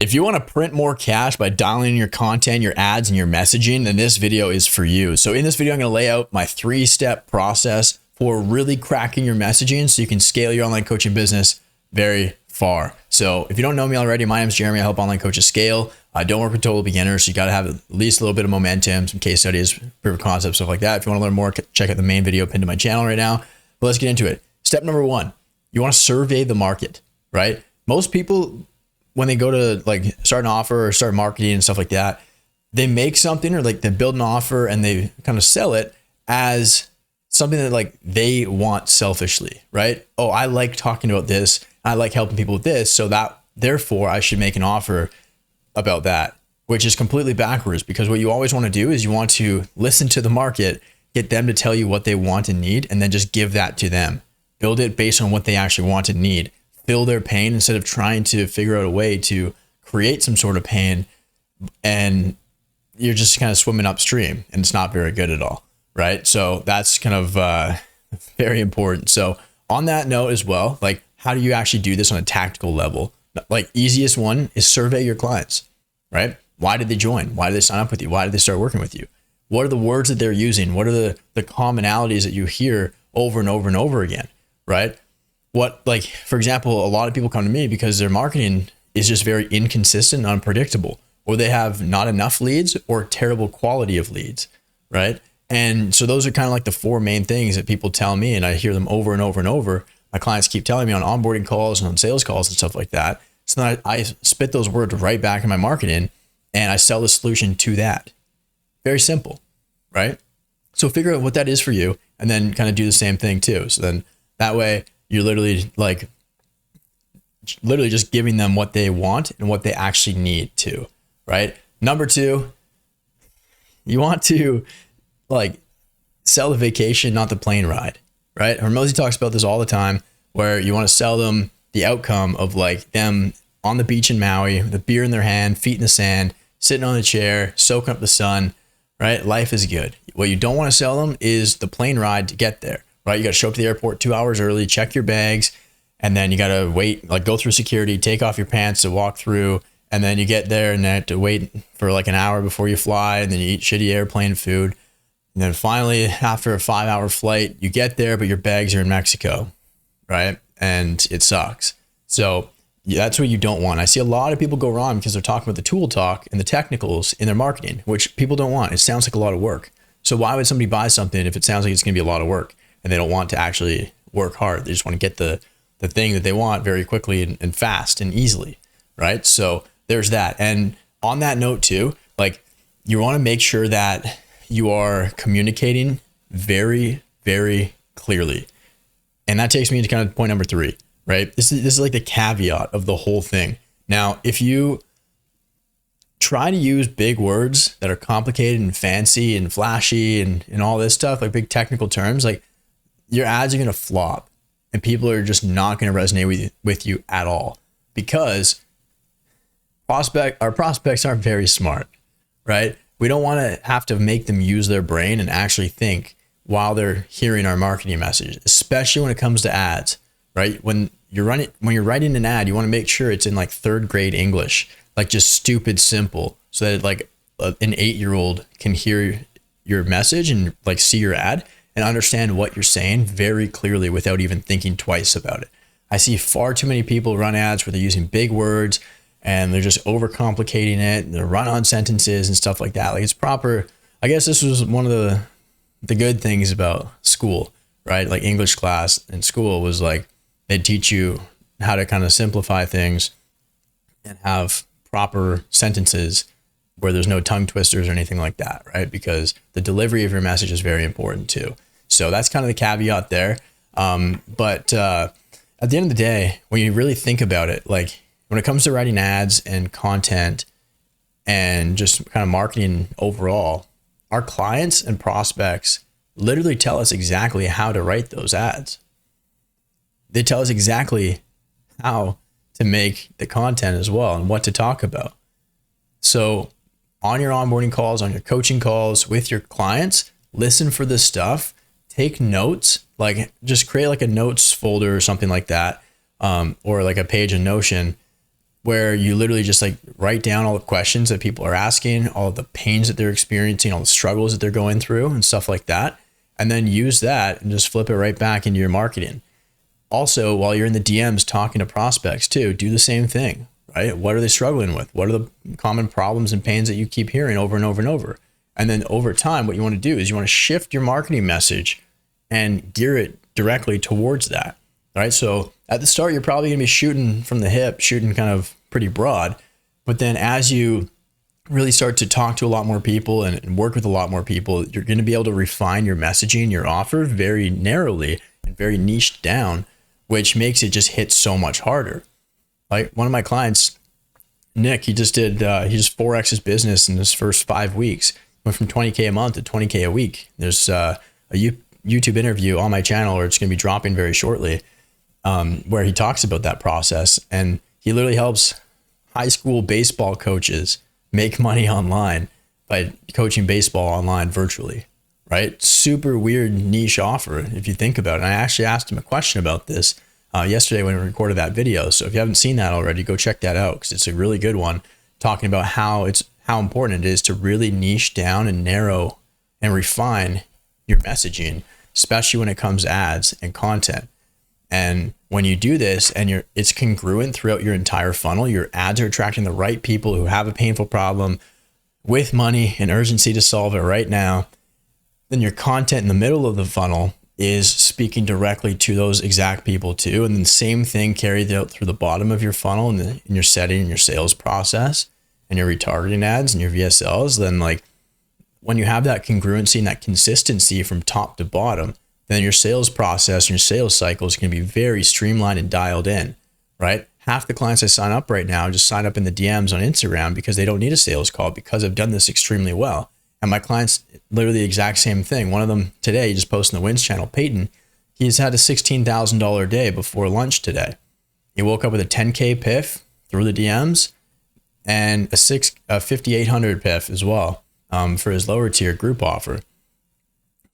If you want to print more cash by dialing in your content, your ads, and your messaging, then this video is for you. So in this video, I'm going to lay out my 3-step process for really cracking your messaging so you can scale your online coaching business very far. So if you don't know me already, my name is Jeremy. I help online coaches scale. I don't work with total beginners, so you got to have at least a little bit of momentum, some case studies, proof of concept, stuff like that. If you want to learn more, check out the main video pinned to my channel right now. But let's get into it. Step number 1, you want to survey the market, right? Most people, when they go to like start an offer or start marketing and stuff like that, they make something or like they build an offer and they kind of sell it as something that like they want selfishly, right? Oh, I like talking about this. I like helping people with this. So that therefore I should make an offer about that, which is completely backwards, because what you always want to do is you want to listen to the market, get them to tell you what they want and need, and then just give that to them. Build it based on what they actually want and need. Fill their pain instead of trying to figure out a way to create some sort of pain, and you're just kind of swimming upstream and it's not very good at all, right? So that's kind of very important. So on that note as well, like how do you actually do this on a tactical level? Like easiest one is survey your clients, right? Why did they join? Why did they sign up with you? Why did they start working with you? What are the words that they're using? What are the commonalities that you hear over and over and over again, right? What, like, for example, a lot of people come to me because their marketing is just very inconsistent and unpredictable, or they have not enough leads or terrible quality of leads, right? And so those are kind of like the 4 main things that people tell me, and I hear them over and over and over. My clients keep telling me on onboarding calls and on sales calls and stuff like that. So then I spit those words right back in my marketing and I sell the solution to that. Very simple, right? So figure out what that is for you and then kind of do the same thing too. So then that way, you're literally just giving them what they want and what they actually need to, right? Number 2, you want to like sell the vacation, not the plane ride, right? Hormozy talks about this all the time, where you want to sell them the outcome of like them on the beach in Maui, with a beer in their hand, feet in the sand, sitting on the chair, soaking up the sun, right? Life is good. What you don't want to sell them is the plane ride to get there. Right? You got to show up to the airport 2 hours early, check your bags, and then you got to wait, like go through security, take off your pants to walk through, and then you get there and then have to wait for like an hour before you fly, and then you eat shitty airplane food. And then finally, after a 5-hour flight, you get there, but your bags are in Mexico, right? And it sucks. So that's what you don't want. I see a lot of people go wrong because they're talking about the tool talk and the technicals in their marketing, which people don't want. It sounds like a lot of work. So why would somebody buy something if it sounds like it's going to be a lot of work? And they don't want to actually work hard. They just want to get the thing that they want very quickly and fast and easily, right? So there's that. And on that note too, like you want to make sure that you are communicating very, very clearly. And that takes me to kind of point number 3, right? This is like the caveat of the whole thing. Now, if you try to use big words that are complicated and fancy and flashy and all this stuff, like big technical terms, like your ads are going to flop and people are just not going to resonate with you at all, because our prospects aren't very smart, right? We don't want to have to make them use their brain and actually think while they're hearing our marketing message, especially when it comes to ads, right? When you're writing an ad, you want to make sure it's in like 3rd grade English, like just stupid simple, so that like an 8-year-old can hear your message and like see your ad and understand what you're saying very clearly without even thinking twice about it. I see far too many people run ads where they're using big words and they're just overcomplicating it, and they're run-on sentences and stuff like that. Like it's proper. I guess this was one of the good things about school, right? Like English class in school was like they'd teach you how to kind of simplify things and have proper sentences where there's no tongue twisters or anything like that, right? Because the delivery of your message is very important too. So that's kind of the caveat there. But at the end of the day, when you really think about it, like when it comes to writing ads and content and just kind of marketing overall, our clients and prospects literally tell us exactly how to write those ads. They tell us exactly how to make the content as well and what to talk about. So on your onboarding calls, on your coaching calls with your clients, listen for this stuff, take notes, like just create like a notes folder or something like that, or like a page in Notion, where you literally just like write down all the questions that people are asking, all of the pains that they're experiencing, all the struggles that they're going through and stuff like that. And then use that and just flip it right back into your marketing. Also, while you're in the DMs talking to prospects too, do the same thing, right? What are they struggling with? What are the common problems and pains that you keep hearing over and over and over? And then over time, what you want to do is you want to shift your marketing message and gear it directly towards that, right? So at the start, you're probably going to be shooting from the hip, shooting kind of pretty broad. But then as you really start to talk to a lot more people and work with a lot more people, you're going to be able to refine your messaging, your offer very narrowly and very niched down, which makes it just hit so much harder. Like one of my clients, Nick, he just 4X his business in his first 5 weeks. Went from 20K a month to 20K a week. There's a YouTube interview on my channel, or it's going to be dropping very shortly, where he talks about that process. And he literally helps high school baseball coaches make money online by coaching baseball online virtually, right? Super weird niche offer if you think about it. And I actually asked him a question about this yesterday when we recorded that video. So if you haven't seen that already, go check that out because it's a really good one, talking about how important it is to really niche down and narrow and refine your messaging, especially when it comes to ads and content. And when you do this and it's congruent throughout your entire funnel, your ads are attracting the right people who have a painful problem with money and urgency to solve it right now, then your content in the middle of the funnel is speaking directly to those exact people too. And then same thing carried out through the bottom of your funnel in your setting and your sales process and your retargeting ads and your VSLs. Then like when you have that congruency and that consistency from top to bottom, then your sales process and your sales cycle is going to be very streamlined and dialed in, right? Half the clients I sign up right now just sign up in the DMs on Instagram because they don't need a sales call because I've done this extremely well. And my clients, literally the exact same thing. One of them today, he just posted on the Wins channel, Peyton, he's had a $16,000 day before lunch today. He woke up with a 10K PIF through the DMs and a 5,800 PIF as well for his lower tier group offer.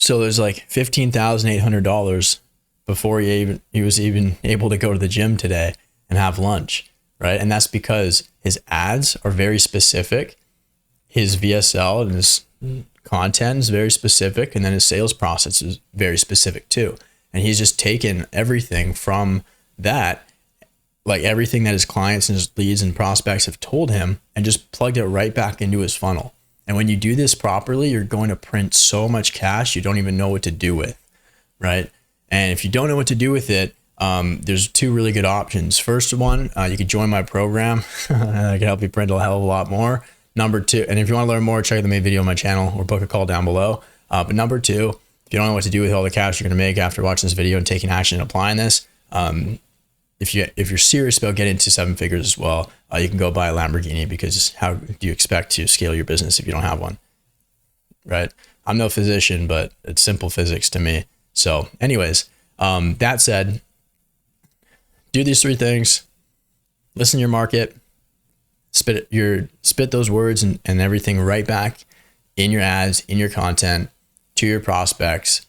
So there's like $15,800 before he was even able to go to the gym today and have lunch, right? And that's because his ads are very specific. His VSL and his content is very specific. And then his sales process is very specific too. And he's just taken everything from that, like everything that his clients and his leads and prospects have told him, and just plugged it right back into his funnel. And when you do this properly, you're going to print so much cash you don't even know what to do with, right? And if you don't know what to do with it, there's two really good options. First one, you could join my program. I can help you print a hell of a lot more. Number two, and if you want to learn more, check out the main video on my channel or book a call down below. But number two, if you don't know what to do with all the cash you're going to make after watching this video and taking action and applying this, if you're serious about getting to 7 figures as well, you can go buy a Lamborghini, because how do you expect to scale your business if you don't have one, right? I'm no physician, but it's simple physics to me. So anyways, that said, do these 3 things, listen to your market, spit those words and everything right back in your ads, in your content, to your prospects,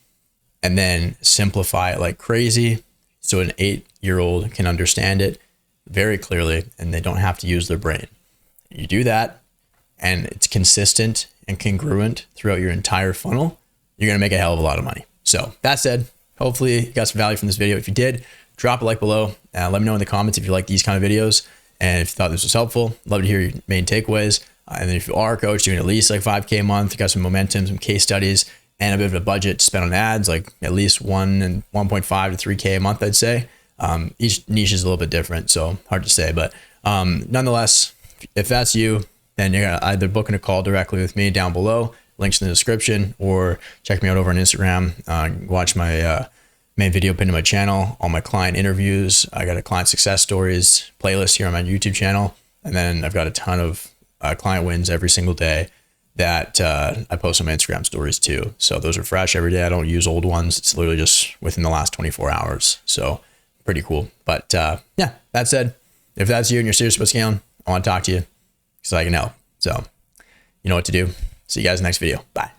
and then simplify it like crazy so an 8-year-old can understand it very clearly and they don't have to use their brain. You do that and it's consistent and congruent throughout your entire funnel, you're going to make a hell of a lot of money. So that said, hopefully you got some value from this video. If you did, drop a like below. Let me know in the comments if you like these kind of videos. And if you thought this was helpful, love to hear your main takeaways. And then if you are a coach doing at least like 5K a month, you got some momentum, some case studies, and a bit of a budget to spend on ads, like at least 1.5 to 3K a month, I'd say. Each niche is a little bit different, so hard to say. But nonetheless, if that's you, then you're either booking a call directly with me down below, links in the description, or check me out over on Instagram. Watch my main video pinned to my channel, all my client interviews. I got a client success stories playlist here on my YouTube channel. And then I've got a ton of client wins every single day that I post on my Instagram stories too. So those are fresh every day. I don't use old ones. It's literally just within the last 24 hours. So pretty cool. But yeah, that said, if that's you and you're serious about scaling, I want to talk to you so I can help. So you know what to do. See you guys in the next video. Bye.